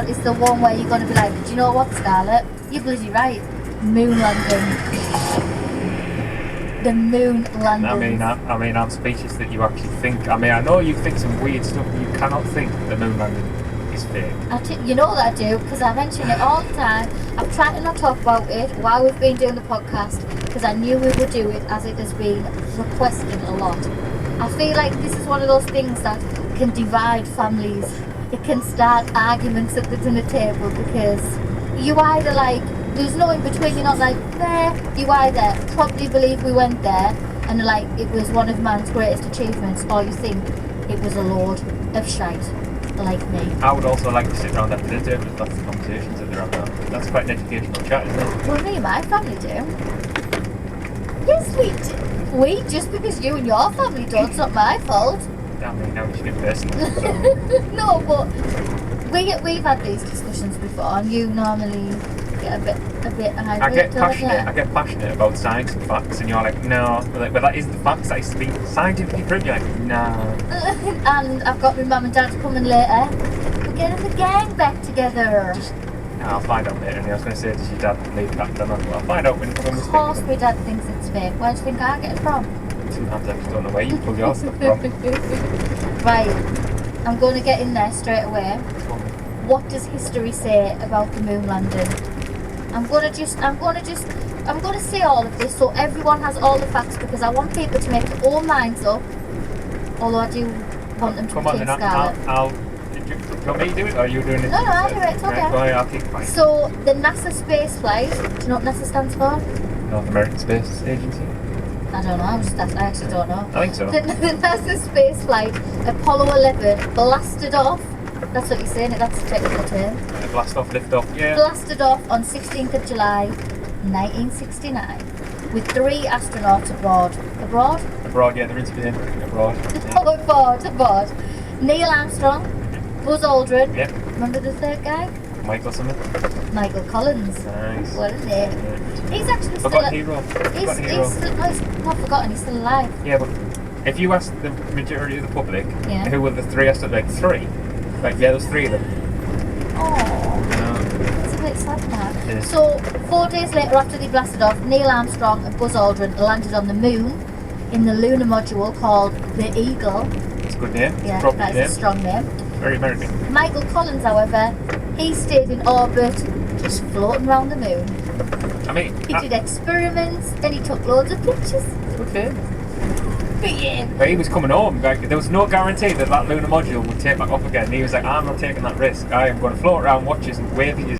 It's the one where you're going to be like, do you know what, Scarlett? You're bloody right. Moon landing. The moon landing. I mean, I'm speechless that you actually think. I mean, I know you think some weird stuff, but you cannot think the moon landing is fake. You know that I do, because I mention it all the time. I've tried to not talk about it while we've been doing the podcast, because I knew we would do it, as it has been requested a lot. I feel like this is one of those things that can divide families. It can start arguments at the dinner table, because you either like, there's no in between, you're not like, there. You either probably believe we went there and like it was one of man's greatest achievements, or you think it was a load of shite, like me. I would also like to sit around that dinner table and that's the conversations that they're having. That's quite an educational chat, isn't it? Well, me and my family do. Yes, we do. We, just because you and your family don't, it's not my fault. I mean, now we should get personal. No, but we've had these discussions before, and you normally get a bit irate. I get passionate about science and facts, and you're like, no, but that isn't the facts. That is to be scientifically proven. You're like, no. And I've got my mum and dad coming later. We're getting the gang back together. I'll find out later. And I was going to say, does your dad believe that? Then I'll find out when we speak. Of course, my dad thinks it's fake. Where do you think I get it from? Sometimes I just don't know where you pull your stuff from. Right, I'm going to get in there straight away. What does history say about the moon landing? I'm going to say all of this so everyone has all the facts, because I want people to make their own minds up. Although I do want them to Come be on, Team then Scarlett. do you want me to do it, or are you doing it? No, I'll do it, it's okay. Right, I'll keep quiet. So, the NASA space flight, do you know what NASA stands for? North American Space Agency? I don't know, I actually don't know. I think so. The NASA space flight, Apollo 11, blasted off. That's what you're saying, that's the technical term. Blast off, lift off, yeah. Blasted off on 16th of July, 1969, with 3 astronauts aboard. Abroad, yeah, they're in Spain. Abroad. Yeah. Aboard. Neil Armstrong, Buzz Aldrin. Yep. Remember the third guy? Michael something. Michael Collins. Nice. What a name. Yeah. He's actually still... Forgotten hero. He's not forgotten, he's still alive. Yeah, but if you ask the majority of the public, Yeah. who were the 3 astronauts, like 3? Like, yeah, there's 3 of them. Oh, it's a bit sad now. It is. So, 4 days later after they blasted off, Neil Armstrong and Buzz Aldrin landed on the moon in the lunar module called the Eagle. It's a good name. It's Yeah, a proper that's name. a strong name. Very American. Michael Collins, however, he stayed in orbit, just floating around the moon. I mean, He did experiments, then he took loads of pictures. good name. But yeah. But he was coming home. Like, there was no guarantee that lunar module would take back off again. And he was like, I'm not taking that risk. I am going to float around, watch this, and wave at you